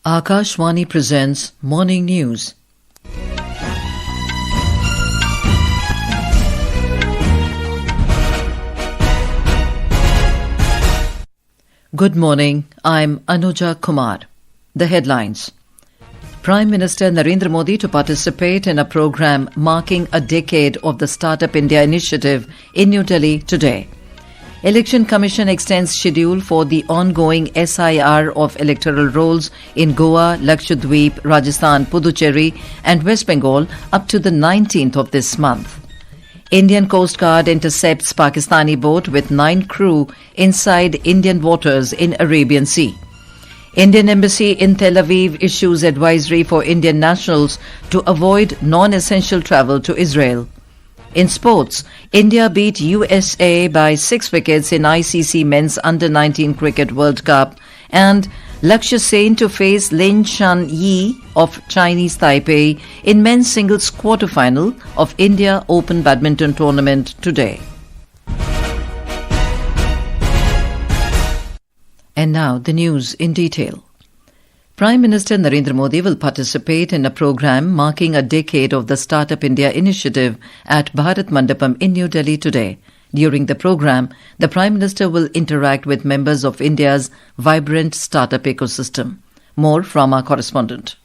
Akashvani presents Morning News. Good morning, I'm Anuja Kumar. The headlines. Prime Minister Narendra Modi to participate in a program marking a decade of the Startup India initiative in New Delhi today. Election Commission extends schedule for the ongoing SIR of electoral rolls in Goa, Lakshadweep, Rajasthan, Puducherry and West Bengal up to the 19th of this month. Indian Coast Guard intercepts Pakistani boat with 9 crew inside Indian waters in Arabian Sea. Indian Embassy in Tel Aviv issues advisory for Indian nationals to avoid non-essential travel to Israel. In sports, India beat USA by 6 wickets in ICC Men's Under-19 Cricket World Cup, and Lakshya Sen to face Lin Chun of Chinese Taipei in men's singles quarter-final of India Open Badminton Tournament today. And now the news in detail. Prime Minister Narendra Modi will participate in a program marking a decade of the Startup India initiative at Bharat Mandapam in New Delhi today. During the program, the Prime Minister will interact with members of India's vibrant startup ecosystem. More from our correspondent.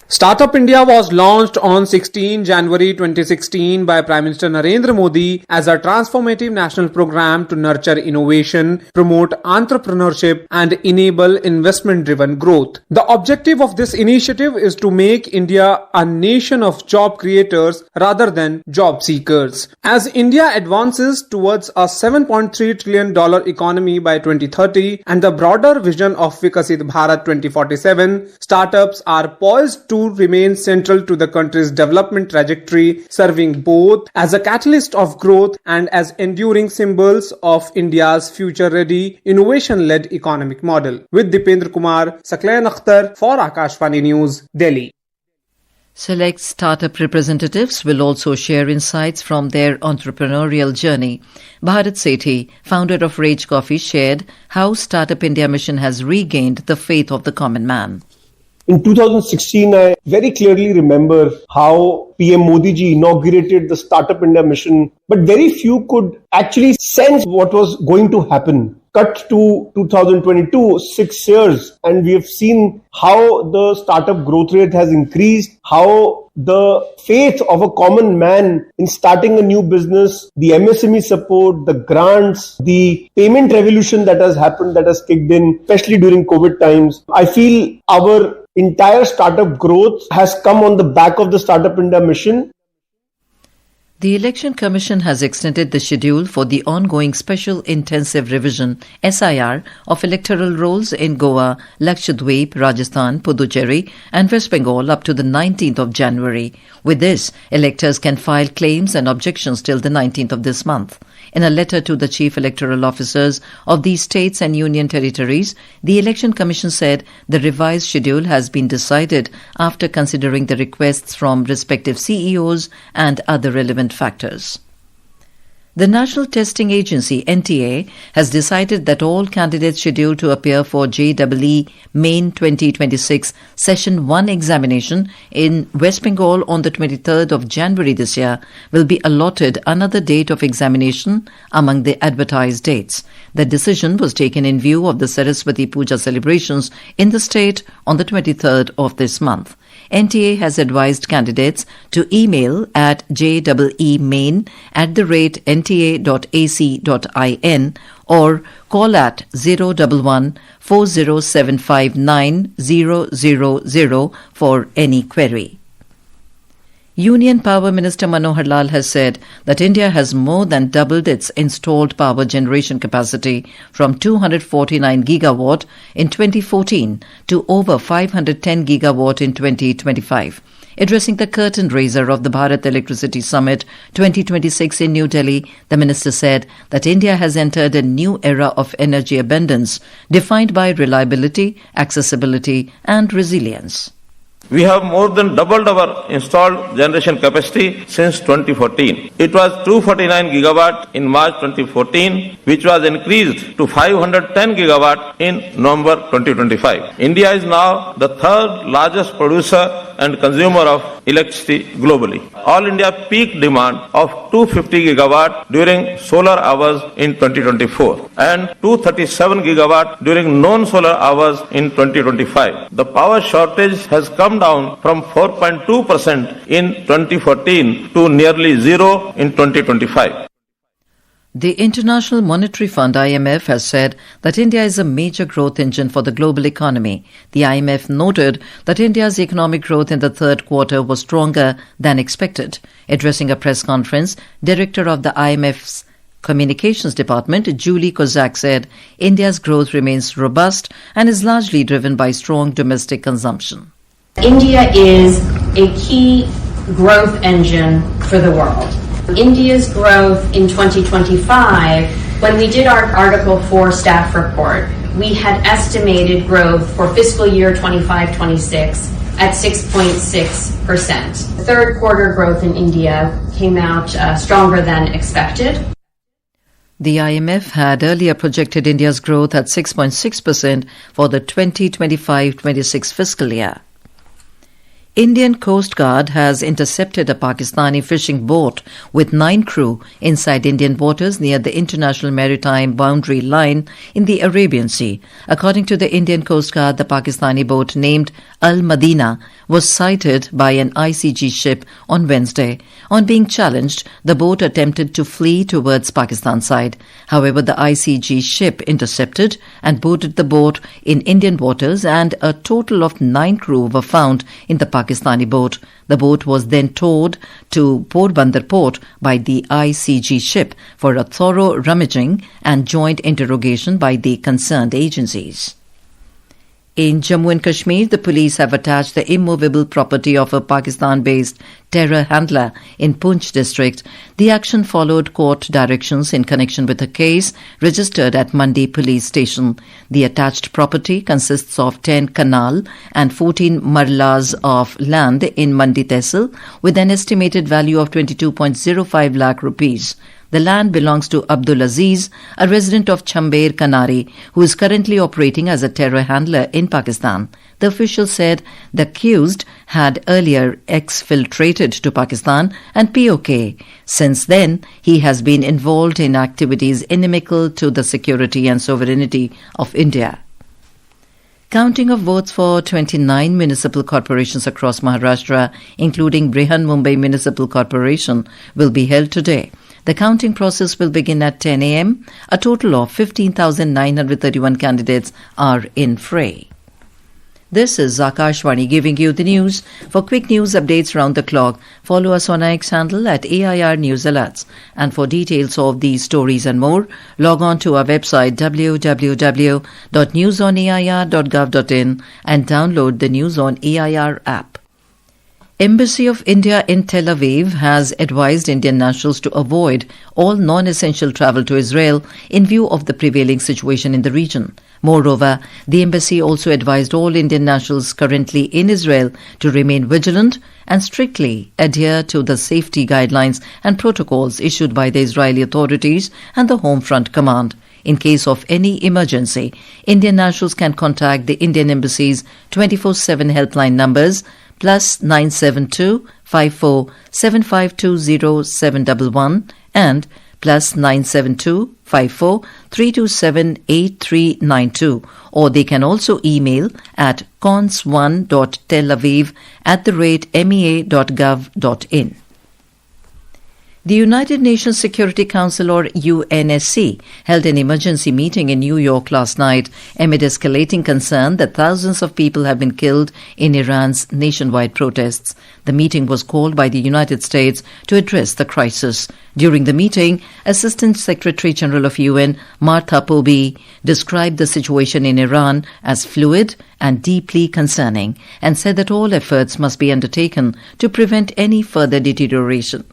Startup India was launched on 16 January 2016 by Prime Minister Narendra Modi as a transformative national program to nurture innovation, promote entrepreneurship and enable investment-driven growth. The objective of this initiative is to make India a nation of job creators rather than job seekers. As India advances towards a $7.3 trillion economy by 2030 and the broader vision of Vikasit Bharat 2047, startups are poised to remain central to the country's development trajectory, serving both as a catalyst of growth and as enduring symbols of India's future-ready, innovation-led economic model. With Dipendra Kumar, Saklayan Akhtar for Akashvani News, Delhi. Select startup representatives will also share insights from their entrepreneurial journey. Bharat Sethi, founder of Rage Coffee, shared how Startup India mission has regained the faith of the common man. In 2016, I very clearly remember how PM Modi ji inaugurated the Startup India mission, but very few could actually sense what was going to happen. Cut to 2022, 6 years, and we have seen how the startup growth rate has increased, how the faith of a common man in starting a new business, the MSME support, the grants, the payment revolution that has happened, that has kicked in, especially during COVID times. I feel our entire startup growth has come on the back of the Startup India mission. The Election Commission has extended the schedule for the ongoing Special Intensive Revision SIR of electoral rolls in Goa, Lakshadweep, Rajasthan, Puducherry and West Bengal up to the 19th of January. With this, electors can file claims and objections till the 19th of this month. In a letter to the chief electoral officers of these states and union territories, the Election Commission said the revised schedule has been decided after considering the requests from respective CEOs and other relevant factors. The National Testing Agency, NTA, has decided that all candidates scheduled to appear for JEE Main 2026 Session 1 examination in West Bengal on the 23rd of January this year will be allotted another date of examination among the advertised dates. The decision was taken in view of the Saraswati Puja celebrations in the state on the 23rd of this month. NTA has advised candidates to email at jeeemain@nta.ac.in or call at 011 40759 000 for any query. Union Power Minister Manohar Lal has said that India has more than doubled its installed power generation capacity from 249 gigawatt in 2014 to over 510 gigawatt in 2025. Addressing the curtain raiser of the Bharat Electricity Summit 2026 in New Delhi, the minister said that India has entered a new era of energy abundance defined by reliability, accessibility and resilience. We have more than doubled our installed generation capacity since 2014. It was 249 gigawatt in March 2014, which was increased to 510 gigawatt in November 2025. India is now the third largest producer and consumer of electricity globally. All India peak demand of 250 gigawatt during solar hours in 2024 and 237 gigawatt during non-solar hours in 2025. The power shortage has come down from 4.2% in 2014 to nearly zero in 2025. The International Monetary Fund (IMF) has said that India is a major growth engine for the global economy. The IMF noted that India's economic growth in the third quarter was stronger than expected. Addressing a press conference, Director of the IMF's Communications Department, Julie Kozak, said India's growth remains robust and is largely driven by strong domestic consumption. India is a key growth engine for the world. India's growth in 2025, when we did our Article 4 staff report, we had estimated growth for fiscal year 25-26 at 6.6%. Third quarter growth in India came out stronger than expected. The IMF had earlier projected India's growth at 6.6% for the 2025-26 fiscal year. Indian Coast Guard has intercepted a Pakistani fishing boat with 9 crew inside Indian waters near the International Maritime Boundary Line in the Arabian Sea. According to the Indian Coast Guard, the Pakistani boat named Al Madina was sighted by an ICG ship on Wednesday. On being challenged, the boat attempted to flee towards Pakistan side. However, the ICG ship intercepted and boarded the boat in Indian waters, and a total of 9 crew were found in the Pakistani boat. The boat was then towed to Porbandar port by the ICG ship for a thorough rummaging and joint interrogation by the concerned agencies. In Jammu and Kashmir, the police have attached the immovable property of a Pakistan-based terror handler in Poonch district. The action followed court directions in connection with a case registered at Mandi police station. The attached property consists of 10 canal and 14 marlas of land in Mandi Tehsil with an estimated value of 22.05 lakh rupees. The land belongs to Abdul Aziz, a resident of Chamber Kanari, who is currently operating as a terror handler in Pakistan. The official said the accused had earlier exfiltrated to Pakistan and POK. Since then, he has been involved in activities inimical to the security and sovereignty of India. Counting of votes for 29 municipal corporations across Maharashtra, including Brihan Mumbai Municipal Corporation, will be held today. The counting process will begin at 10 a.m. A total of 15,931 candidates are in fray. This is Akashvani giving you the news. For quick news updates round the clock, follow us on our X handle at AIR News Alerts. And for details of these stories and more, log on to our website www.newsonair.gov.in and download the News on AIR app. Embassy of India in Tel Aviv has advised Indian nationals to avoid all non-essential travel to Israel in view of the prevailing situation in the region. Moreover, the embassy also advised all Indian nationals currently in Israel to remain vigilant and strictly adhere to the safety guidelines and protocols issued by the Israeli authorities and the Home Front Command. In case of any emergency, Indian nationals can contact the Indian Embassy's 24/7 helpline numbers +972 54 7520 711 and +972 54 327 8392, or they can also email at cons1.telaviv@mea.gov.in. The United Nations Security Council, or UNSC, held an emergency meeting in New York last night amid escalating concern that thousands of people have been killed in Iran's nationwide protests. The meeting was called by the United States to address the crisis. During the meeting, Assistant Secretary General of UN Martha Pobi described the situation in Iran as fluid and deeply concerning and said that all efforts must be undertaken to prevent any further deterioration.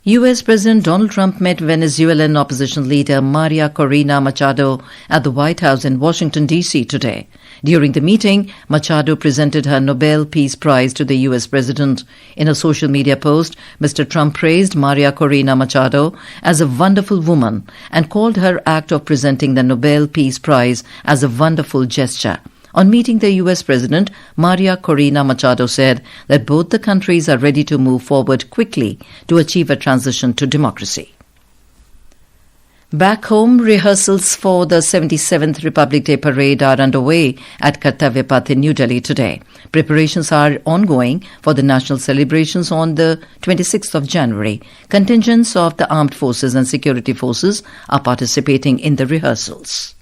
U.S. President Donald Trump met Venezuelan opposition leader Maria Corina Machado at the White House in Washington, D.C. today. During the meeting, Machado presented her Nobel Peace Prize to the U.S. President. In a social media post, Mr. Trump praised Maria Corina Machado as a wonderful woman and called her act of presenting the Nobel Peace Prize as a wonderful gesture. On meeting the U.S. President, Maria Corina Machado said that both the countries are ready to move forward quickly to achieve a transition to democracy. Back home, rehearsals for the 77th Republic Day Parade are underway at Kartavya Path in New Delhi today. Preparations are ongoing for the national celebrations on the 26th of January. Contingents of the armed forces and security forces are participating in the rehearsals.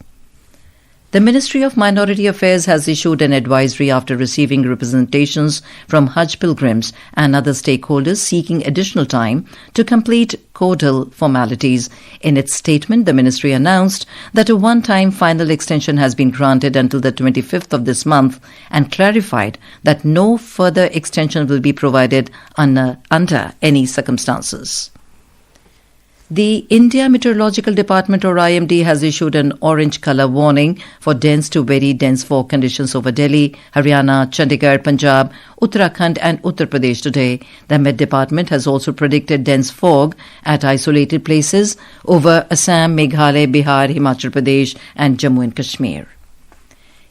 The Ministry of Minority Affairs has issued an advisory after receiving representations from Hajj pilgrims and other stakeholders seeking additional time to complete codal formalities. In its statement, the ministry announced that a one-time final extension has been granted until the 25th of this month and clarified that no further extension will be provided under any circumstances. The India Meteorological Department, or IMD, has issued an orange colour warning for dense to very dense fog conditions over Delhi, Haryana, Chandigarh, Punjab, Uttarakhand and Uttar Pradesh today. The Met Department has also predicted dense fog at isolated places over Assam, Meghalaya, Bihar, Himachal Pradesh and Jammu and Kashmir.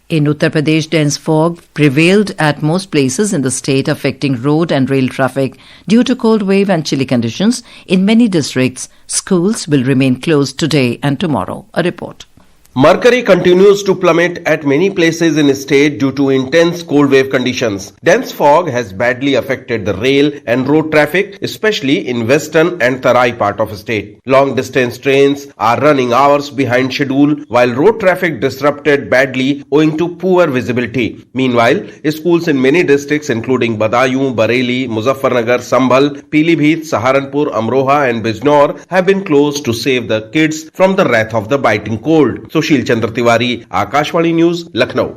In Uttar Pradesh, dense fog prevailed at most places in the state, affecting road and rail traffic. Due to cold wave and chilly conditions, in many districts, schools will remain closed today and tomorrow. A report. Mercury continues to plummet at many places in the state due to intense cold wave conditions. Dense fog has badly affected the rail and road traffic, especially in western and Tarai part of the state. Long distance trains are running hours behind schedule, while road traffic disrupted badly owing to poor visibility. Meanwhile, schools in many districts including Badaयूं, Bareilly, Muzaffarnagar, Sambhal, Pilibhit, Saharanpur, Amroha and Bijnor have been closed to save the kids from the wrath of the biting cold. Sushil Chandra Tiwari, Akashvani news, Lucknow.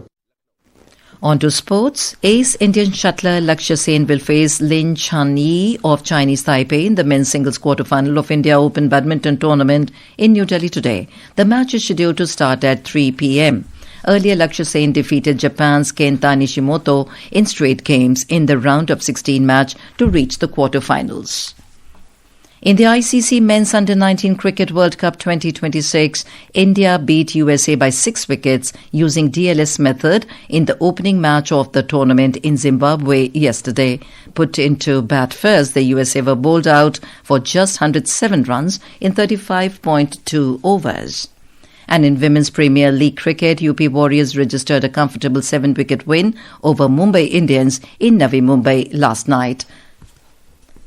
On to sports. Ace Indian shuttler Lakshya Sen will face Lin Chun of Chinese Taipei in the men's singles quarter-final of India Open Badminton Tournament in New Delhi today. The match is scheduled to start at 3 p.m. Earlier, Lakshya Sen defeated Japan's Kenta Nishimoto in straight games in the round of 16 match to reach the quarter-finals. In the ICC Men's Under-19 Cricket World Cup 2026, India beat USA by 6 wickets using DLS method in the opening match of the tournament in Zimbabwe yesterday. Put into bat first, the USA were bowled out for just 107 runs in 35.2 overs. And in Women's Premier League cricket, UP Warriors registered a comfortable 7-wicket win over Mumbai Indians in Navi Mumbai last night.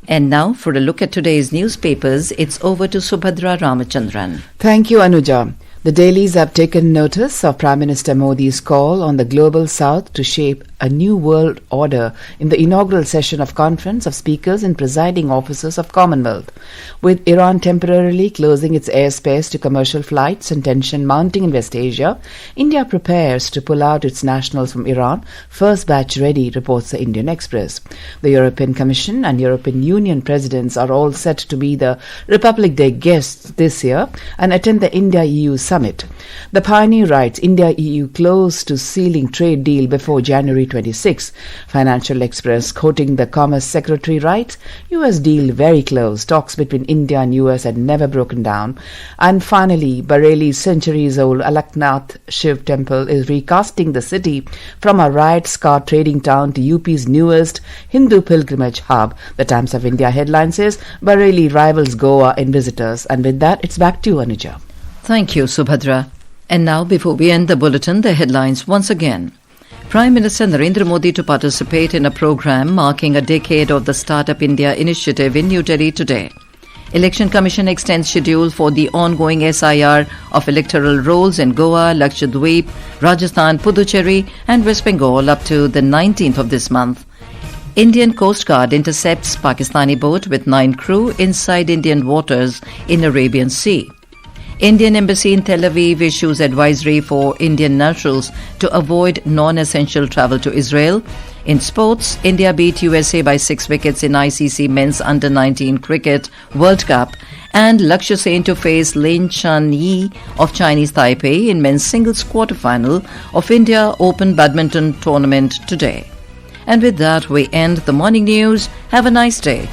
And now, for a look at today's newspapers, it's over to Subhadra Ramachandran. Thank you, Anuja. The dailies have taken notice of Prime Minister Modi's call on the Global South to shape a new world order in the inaugural session of Conference of Speakers and Presiding Officers of Commonwealth. With Iran temporarily closing its airspace to commercial flights and tension mounting in West Asia, India prepares to pull out its nationals from Iran, first batch ready, reports the Indian Express. The European Commission and European Union presidents are all set to be the Republic Day guests this year and attend the India-EU summit. The Pioneer writes, India-EU close to sealing trade deal before January 26. Financial Express, quoting the Commerce Secretary, writes, US deal very close. Talks between India and US had never broken down. And finally, Bareilly's centuries-old Alaknath Shiv temple is recasting the city from a riot-scarred trading town to UP's newest Hindu pilgrimage hub. The Times of India headline says, Bareilly rivals Goa in visitors. And with that, it's back to you, Anuja. Thank you, Subhadra. And now, before we end the bulletin, the headlines once again. Prime Minister Narendra Modi to participate in a program marking a decade of the Startup India initiative in New Delhi today. Election Commission extends schedule for the ongoing SIR of electoral rolls in Goa, Lakshadweep, Rajasthan, Puducherry and West Bengal up to the 19th of this month. Indian Coast Guard intercepts Pakistani boat with 9 crew inside Indian waters in Arabian Sea. Indian Embassy in Tel Aviv issues advisory for Indian nationals to avoid non-essential travel to Israel. In sports, India beat USA by 6 wickets in ICC Men's Under-19 Cricket World Cup, and Lakshya Sen to face Lin Chun of Chinese Taipei in men's singles quarter-final of India Open Badminton Tournament today. And with that, we end the morning news. Have a nice day.